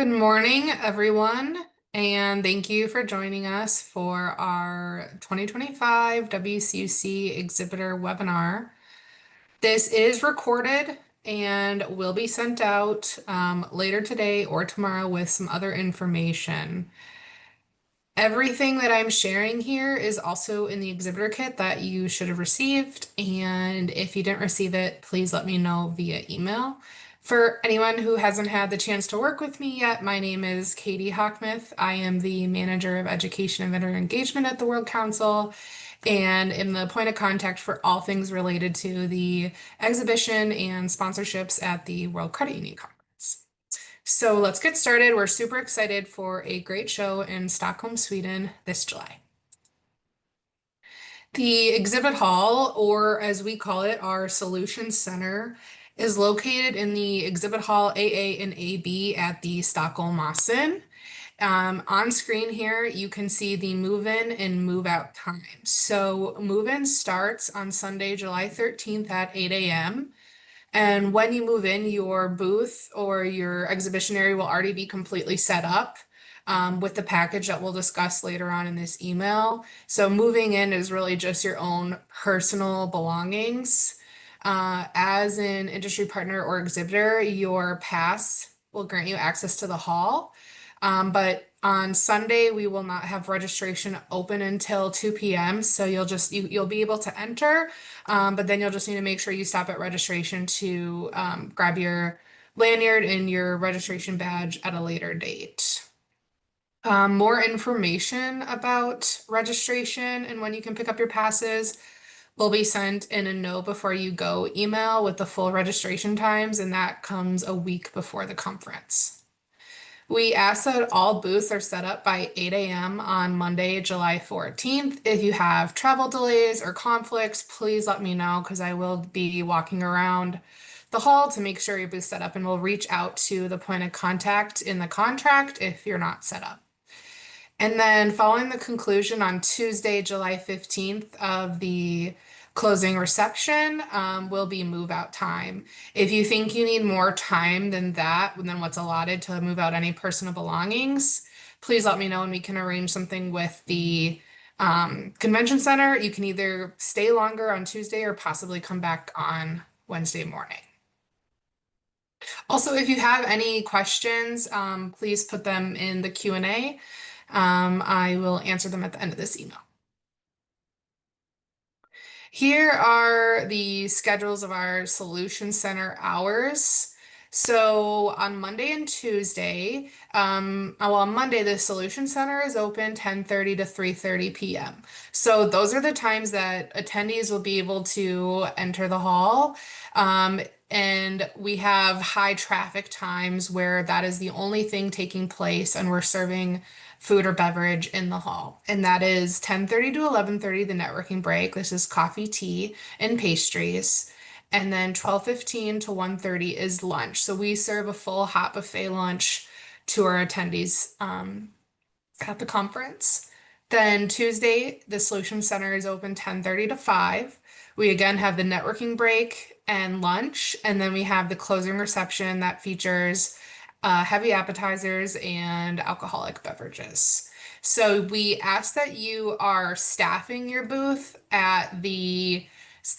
Good morning, everyone, and thank you for joining us for our 2025 WCUC Exhibitor webinar. This is recorded and will be sent out later today or tomorrow with some other information. Everything that I'm sharing here is also in the exhibitor kit that you should have received, and if you didn't receive it, please let me know via email. For anyone who hasn't had the chance to work with me yet, my name is Katie Hockmith. I am the Manager of Education and Vendor Engagement at the World Council and am the point of contact for all things related to the exhibition and sponsorships at the World Credit Union Conference. So let's get started. We're super excited for a great show in Stockholm, Sweden this July. The exhibit hall, or as we call it, our Solutions Center, is located in the exhibit hall AA and AB at the Stockholm Mossen. On screen here, you can see the move-in and move-out time. So move-in starts on Sunday, July 13th at 8 a.m. And when you move in, your booth or your exhibition area will already be completely set up with the package that we'll discuss later on in this email. So moving in is really just your own personal belongings. As an industry partner or exhibitor, your pass will grant you access to the hall. But on Sunday, we will not have registration open until 2 p.m. So you'll be able to enter, but then you'll just need to make sure you stop at registration to grab your lanyard and your registration badge at a later date. More information about registration and when you can pick up your passes will be sent in a know before you go email with the full registration times, and that comes a week before the conference. We ask that all booths are set up by 8 a.m. on Monday, July 14th. If you have travel delays or conflicts, please let me know because I will be walking around the hall to make sure your booth's set up, and we'll reach out to the point of contact in the contract if you're not set up. And then following the conclusion on Tuesday, July 15th of the closing reception will be move out time. If you think you need more time than that, than what's allotted to move out any personal belongings, please let me know and we can arrange something with the convention center. You can either stay longer on Tuesday or possibly come back on Wednesday morning. Also, if you have any questions, please put them in the Q&A. I will answer them at the end of this email. Here are the schedules of our Solution Center hours. So on Monday and Tuesday, on Monday, the Solution Center is open 10:30 to 3:30 p.m. So those are the times that attendees will be able to enter the hall. And we have high traffic times where that is the only thing taking place and we're serving food or beverage in the hall. And that is 10:30 to 11:30, the networking break. This is coffee, tea, and pastries. And then 12:15 to 1:30 is lunch. So we serve a full hot buffet lunch to our attendees at the conference. Then Tuesday, the Solution Center is open 10:30 to 5. We again have the networking break and lunch, and then we have the closing reception that features heavy appetizers and alcoholic beverages. So we ask that you are staffing your booth at the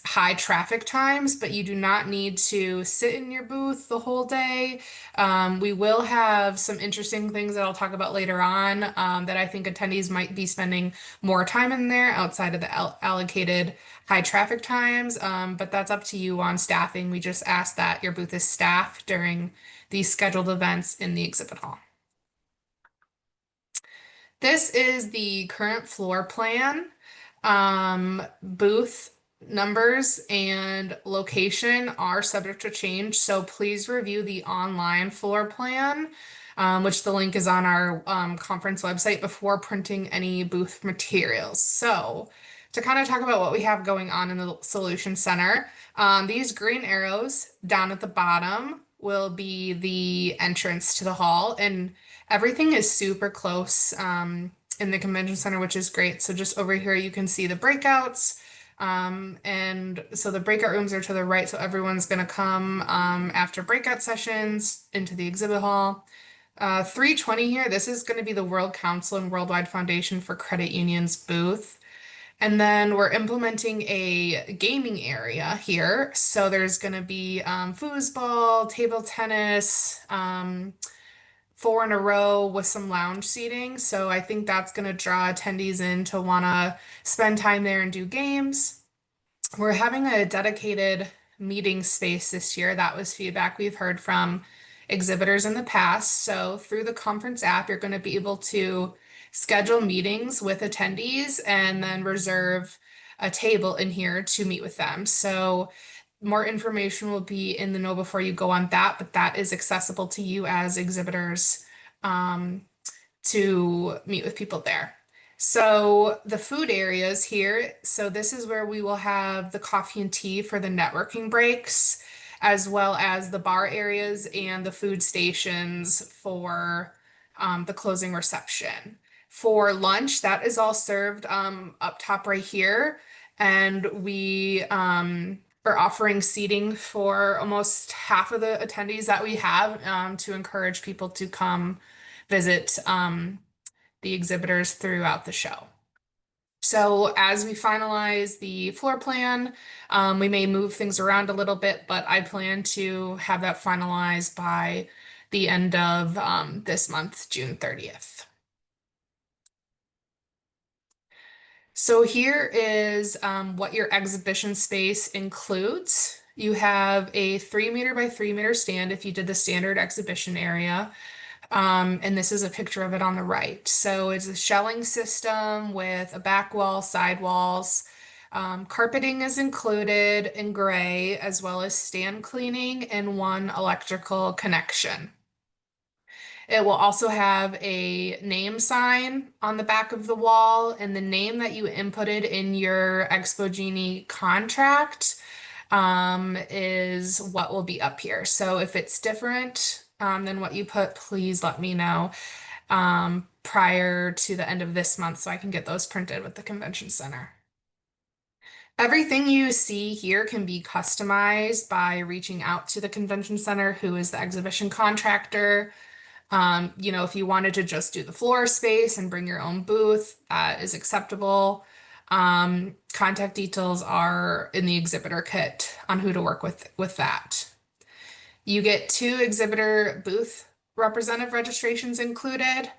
high traffic times, but you do not need to sit in your booth the whole day. We will have some interesting things that I'll talk about later on that I think attendees might be spending more time in there outside of the allocated high traffic times, but that's up to you on staffing. We just ask that your booth is staffed during these scheduled events in the exhibit hall. This is the current floor plan. Booth numbers and location are subject to change, so please review the online floor plan, which the link is on our conference website before printing any booth materials. So to kind of talk about what we have going on in the Solution Center, these green arrows down at the bottom will be the entrance to the hall, and everything is super close in the convention center, which is great. So just over here, you can see the breakouts. And so the breakout rooms are to the right. So everyone's going to come after breakout sessions into the exhibit hall. 320 here. This is going to be the World Council and Worldwide Foundation for Credit Unions booth. And then we're implementing a gaming area here. So there's going to be foosball, table tennis, four in a row with some lounge seating. So I think that's going to draw attendees in to want to spend time there and do games. We're having a dedicated meeting space this year. That was feedback we've heard from exhibitors in the past. So through the conference app, you're going to be able to schedule meetings with attendees and then reserve a table in here to meet with them. So more information will be in the know before you go on that, but that is accessible to you as exhibitors. To meet with people there. So the food areas here, so this is where we will have the coffee and tea for the networking breaks, as well as the bar areas and the food stations for the closing reception. For lunch, that is all served up top right here. And we are offering seating for almost half of the attendees that we have to encourage people to come visit the exhibitors throughout the show. So as we finalize the floor plan, we may move things around a little bit, but I plan to have that finalized by the end of this month, June 30th. So here is what your exhibition space includes. You have a 3 meter by 3 meter stand if you did the standard exhibition area. And this is a picture of it on the right. So it's a shelling system with a back wall, side walls. Carpeting is included in gray, as well as stand cleaning and one electrical connection. It will also have a name sign on the back of the wall, and the name that you inputted in your Expo Genie contract is what will be up here. So if it's different than what you put, please let me know prior to the end of this month so I can get those printed with the convention center. Everything you see here can be customized by reaching out to the convention center, who is the exhibition contractor. If you wanted to just do the floor space and bring your own booth, that is acceptable. Contact details are in the exhibitor kit on who to work with that. You get 2 exhibitor booth representative registrations included.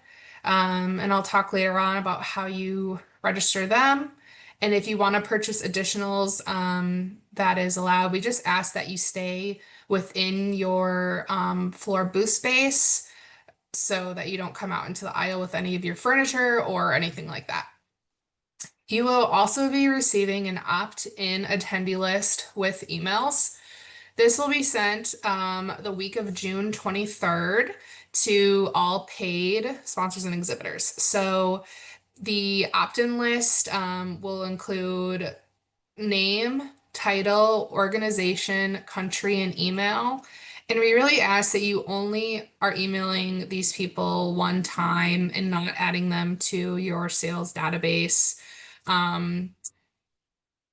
And I'll talk later on about how you register them. And if you want to purchase additionals, that is allowed. We just ask that you stay within your floor booth space so that you don't come out into the aisle with any of your furniture or anything like that. You will also be receiving an opt-in attendee list with emails. This will be sent the week of June 23rd to all paid sponsors and exhibitors. So the opt-in list will include name, title, organization, country, and email. And we really ask that you only are emailing these people one time and not adding them to your sales database.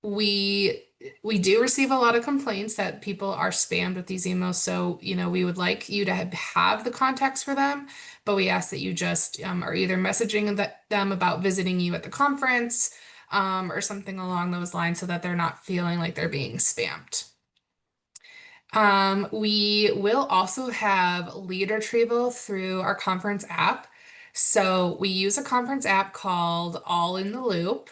We do receive a lot of complaints that people are spammed with these emails. So, we would like you to have the contacts for them, but we ask that you just are either messaging them about visiting you at the conference or something along those lines so that they're not feeling like they're being spammed. We will also have lead retrieval through our conference app. So we use a conference app called All in the Loop.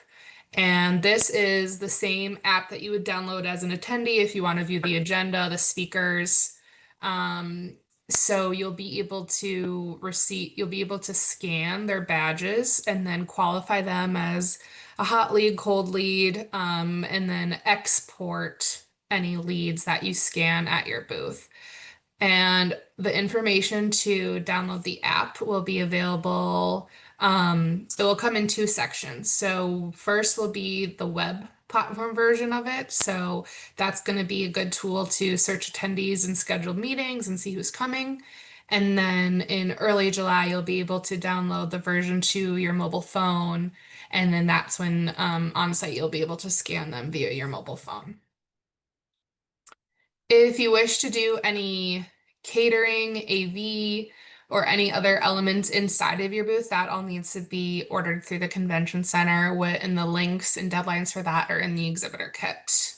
And this is the same app that you would download as an attendee if you want to view the agenda, the speakers. So you'll be able to scan their badges and then qualify them as a hot lead, cold lead, and then export any leads that you scan at your booth. And the information to download the app will be available. It will come in 2 sections. So first will be the web platform version of it. So that's going to be a good tool to search attendees and schedule meetings and see who's coming. And then in early July, you'll be able to download the version to your mobile phone. And then that's when on site you'll be able to scan them via your mobile phone. If you wish to do any catering, AV, or any other elements inside of your booth, that all needs to be ordered through the convention center, and the links and deadlines for that are in the exhibitor kit.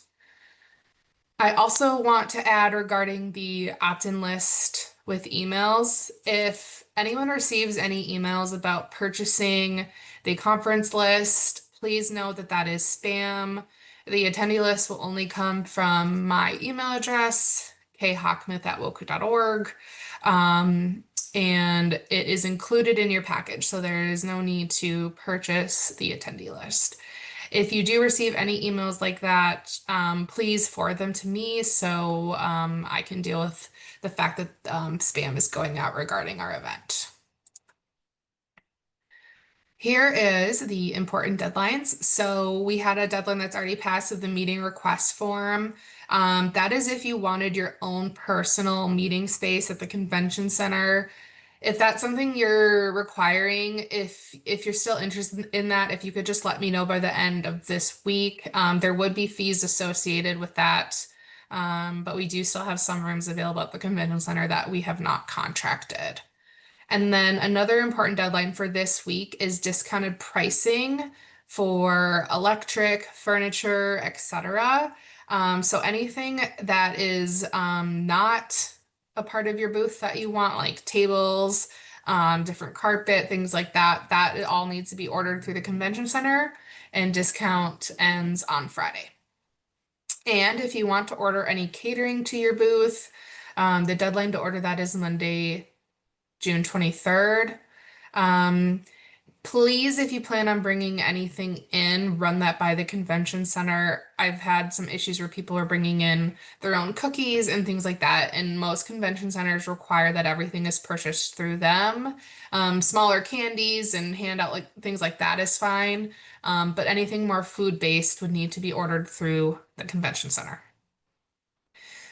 I also want to add regarding the opt-in list with emails. If anyone receives any emails about purchasing the conference list, please know that that is spam. The attendee list will only come from my email address, khockmuth@woku.org. Um, and it is included in your package, so there is no need to purchase the attendee list. If you do receive any emails like that, please forward them to me so I can deal with the fact that spam is going out regarding our event. Here is the important deadlines. So we had a deadline that's already passed of the meeting request form. That is if you wanted your own personal meeting space at the convention center. If that's something you're requiring, if you're still interested in that, if you could just let me know by the end of this week, there would be fees associated with that. But we do still have some rooms available at the convention center that we have not contracted. And then another important deadline for this week is discounted pricing for electric, furniture, etc. So anything that is not a part of your booth that you want, like tables, different carpet, things like that, that it all needs to be ordered through the convention center, and discount ends on Friday. And if you want to order any catering to your booth, the deadline to order that is Monday, June 23rd. Please, if you plan on bringing anything in, run that by the convention center. I've had some issues where people are bringing in their own cookies and things like that, and most convention centers require that everything is purchased through them. Smaller candies and handout like things like that is fine, but anything more food-based would need to be ordered through the convention center.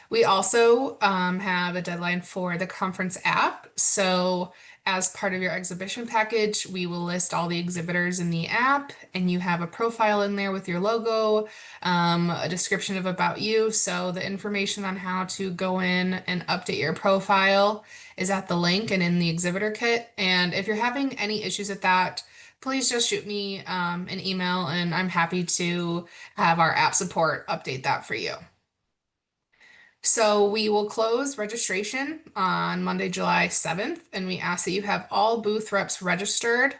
We also have a deadline for the conference app. So as part of your exhibition package, we will list all the exhibitors in the app, and you have a profile in there with your logo, a description of about you. So the information on how to go in and update your profile is at the link and in the exhibitor kit. And if you're having any issues with that, please just shoot me an email, and I'm happy to have our app support update that for you. So we will close registration on Monday, July 7th, and we ask that you have all booth reps registered.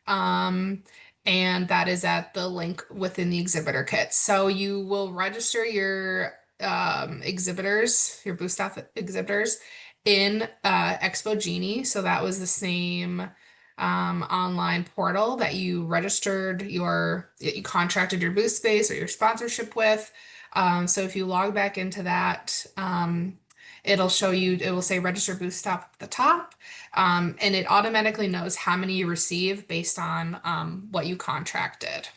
And that is at the link within the exhibitor kit. So you will register your exhibitors, your booth staff exhibitors in Expo Genie. So that was the same online portal that you registered you contracted your booth space or your sponsorship with. So if you log back into that, it'll show you, it will say register booth staff at the top, and it automatically knows how many you receive based on what you contracted.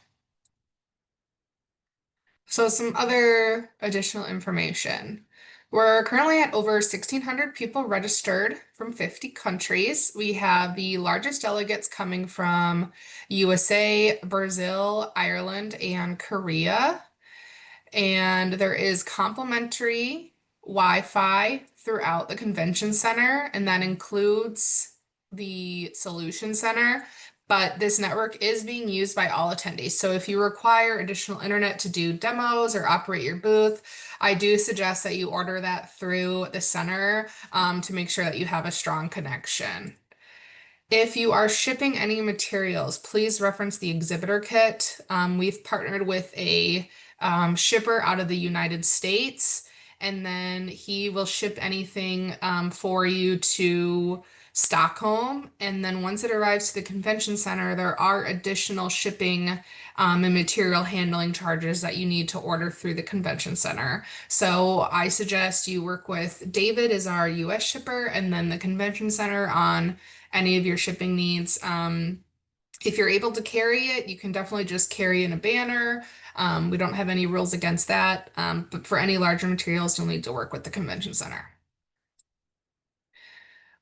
So some other additional information. We're currently at over 1,600 people registered from 50 countries. We have the largest delegates coming from USA, Brazil, Ireland, and Korea. And there is complimentary Wi-Fi throughout the convention center, and that includes the Solution Center. But this network is being used by all attendees. So if you require additional internet to do demos or operate your booth, I do suggest that you order that through the center to make sure that you have a strong connection. If you are shipping any materials, please reference the exhibitor kit. We've partnered with a shipper out of the United States, and then he will ship anything for you to Stockholm. And then once it arrives to the convention center, there are additional shipping and material handling charges that you need to order through the convention center. So I suggest you work with David as our US shipper, and then the convention center on any of your shipping needs. If you're able to carry it, you can definitely just carry in a banner. We don't have any rules against that, but for any larger materials, you'll need to work with the convention center.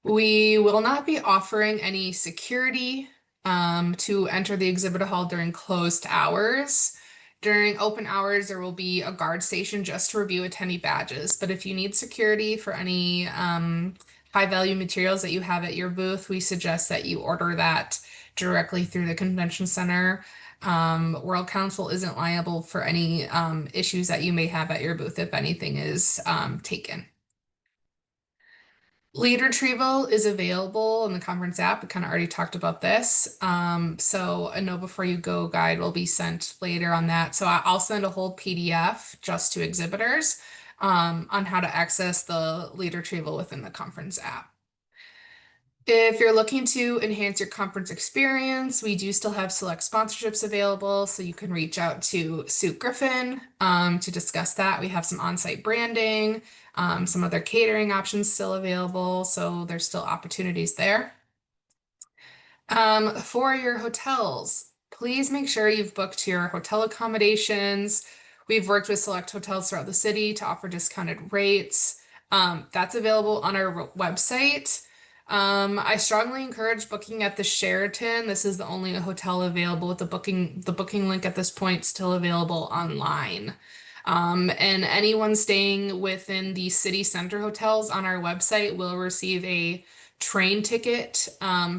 We will not be offering any security to enter the exhibit hall during closed hours. During open hours, there will be a guard station just to review attendee badges. But if you need security for any high value materials that you have at your booth, we suggest that you order that directly through the convention center. World Council isn't liable for any issues that you may have at your booth if anything is taken. Lead retrieval is available in the conference app. We kind of already talked about this. So a Know Before You Go guide will be sent later on that. So I'll send a whole PDF just to exhibitors on how to access the lead retrieval within the conference app. If you're looking to enhance your conference experience, we do still have select sponsorships available, so you can reach out to Sue Griffin to discuss that. We have some on-site branding, some other catering options still available, so there's still opportunities there. For your hotels, please make sure you've booked your hotel accommodations. We've worked with select hotels throughout the city to offer discounted rates. That's available on our website. I strongly encourage booking at the Sheraton. This is the only hotel available with the booking link at this point still available online. And anyone staying within the city center hotels on our website will receive a train ticket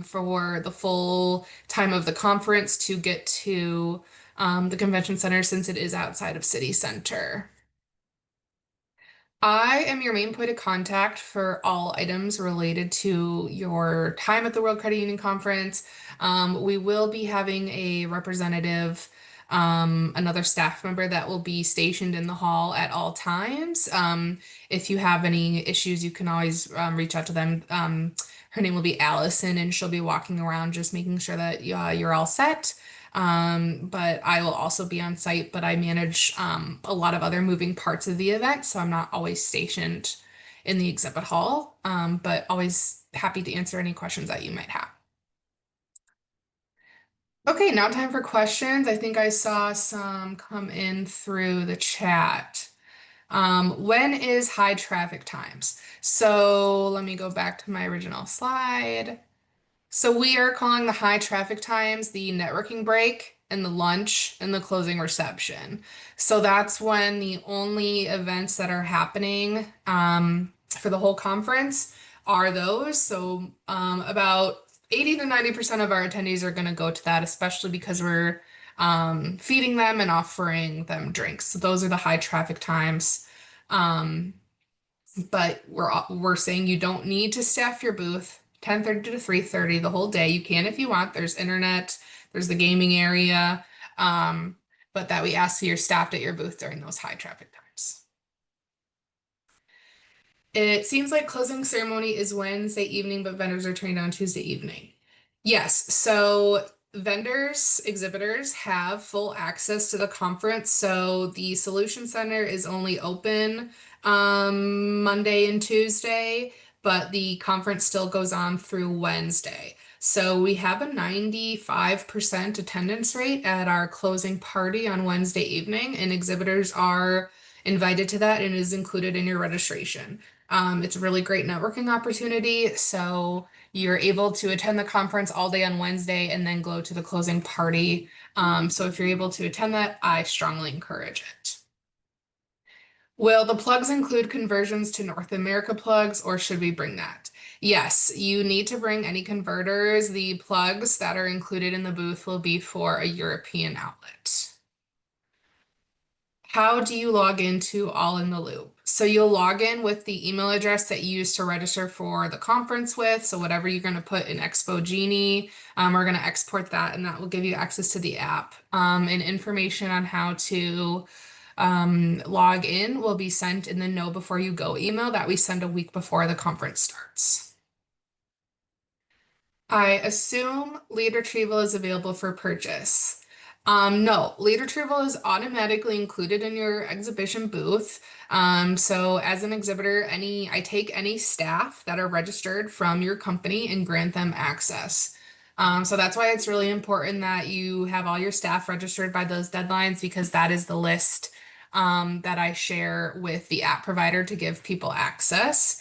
for the full time of the conference to get to the convention center since it is outside of city center. I am your main point of contact for all items related to your time at the World Credit Union Conference. We will be having a representative, another staff member that will be stationed in the hall at all times. If you have any issues, you can always reach out to them. Her name will be Allison, and she'll be walking around just making sure that you're all set. But I will also be on site, but I manage a lot of other moving parts of the event, so I'm not always stationed in the exhibit hall, but always happy to answer any questions that you might have. Okay, now time for questions. I think I saw some come in through the chat. When is high traffic times? So let me go back to my original slide. So we are calling the high traffic times the networking break and the lunch and the closing reception. So that's when the only events that are happening for the whole conference are those. So about 80 to 90% of our attendees are going to go to that, especially because we're feeding them and offering them drinks. So those are the high traffic times. Um, but we're saying you don't need to staff your booth 10:30 to 3:30 the whole day. You can if you want. There's internet, there's the gaming area, but that we ask you're staffed at your booth during those high traffic times. It seems like closing ceremony is Wednesday evening, but vendors are trained on Tuesday evening. Yes, so vendors, exhibitors have full access to the conference. So the Solution Center is only open Monday and Tuesday, but the conference still goes on through Wednesday. So we have a 95% attendance rate at our closing party on Wednesday evening, and exhibitors are invited to that and is included in your registration. It's a really great networking opportunity. So you're able to attend the conference all day on Wednesday and then go to the closing party. So if you're able to attend that, I strongly encourage it. Will the plugs include conversions to North America plugs, or should we bring that? Yes, you need to bring any converters. The plugs that are included in the booth will be for a European outlet. How do you log into All in the Loop? So you'll log in with the email address that you used to register for the conference with. So whatever you're going to put in Expo Genie, we're going to export that, and that will give you access to the app. And information on how to log in will be sent in the Know Before You Go email that we send a week before the conference starts. I assume lead retrieval is available for purchase. No, lead retrieval is automatically included in your exhibition booth. So as an exhibitor, I take any staff that are registered from your company and grant them access. So that's why it's really important that you have all your staff registered by those deadlines, because that is the list that I share with the app provider to give people access.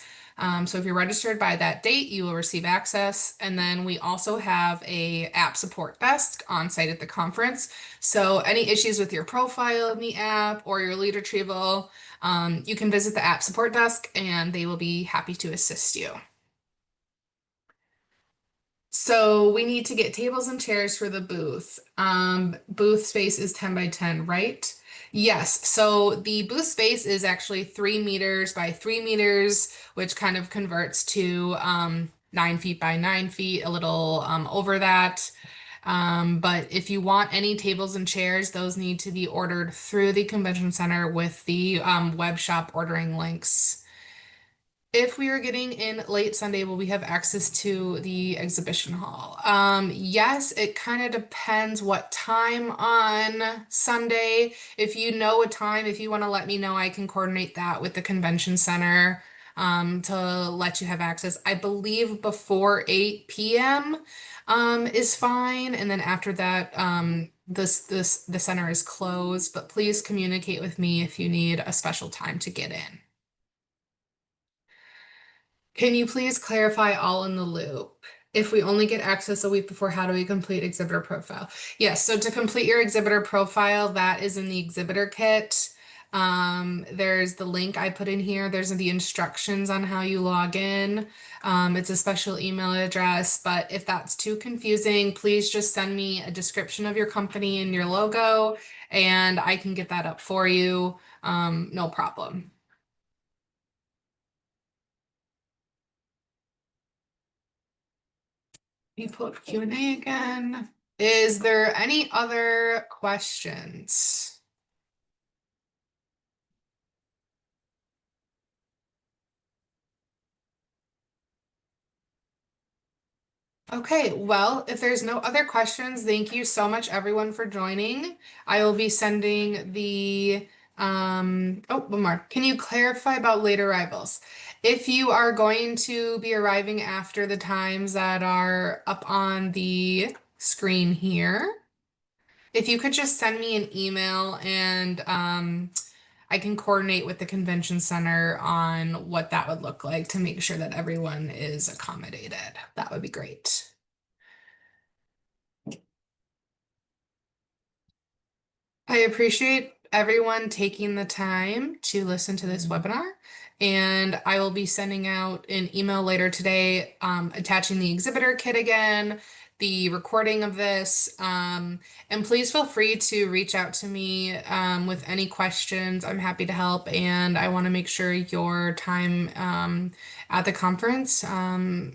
So if you're registered by that date, you will receive access. And then we also have a app support desk on site at the conference. So any issues with your profile in the app or your lead retrieval, you can visit the app support desk and they will be happy to assist you. So we need to get tables and chairs for the booth. Booth space is 10 by 10, right? Yes. So the booth space is actually 3 meters by 3 meters, which kind of converts to 9 feet by 9 feet, a little over that. But if you want any tables and chairs, those need to be ordered through the convention center with the web shop ordering links. If we are getting in late Sunday, will we have access to the exhibition hall? Yes, it kind of depends what time on Sunday. If you know a time, if you want to let me know, I can coordinate that with the convention center to let you have access. I believe before 8 p.m. Is fine, and then after that, the center is closed. But please communicate with me if you need a special time to get in. Can you please clarify all in the loop? If we only get access a week before, how do we complete exhibitor profile? Yes, so to complete your exhibitor profile, that is in the exhibitor kit. There's the link I put in here. There's the instructions on how you log in. It's a special email address, but if that's too confusing, please just send me a description of your company and your logo, and I can get that up for you. No problem. Let me pull up Q&A again. Is there any other questions? Okay, well, if there's no other questions, thank you so much everyone for joining. I will be sending the oh, one more. Can you clarify about late arrivals? If you are going to be arriving after the times that are up on the screen here, if you could just send me an email and I can coordinate with the convention center on what that would look like to make sure that everyone is accommodated. That would be great. I appreciate everyone taking the time to listen to this webinar, and I will be sending out an email later today, attaching the exhibitor kit again, the recording of this, and please feel free to reach out to me with any questions. I'm happy to help, and I want to make sure your time at the conference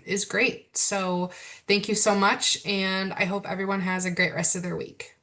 is great. So thank you so much, and I hope everyone has a great rest of their week.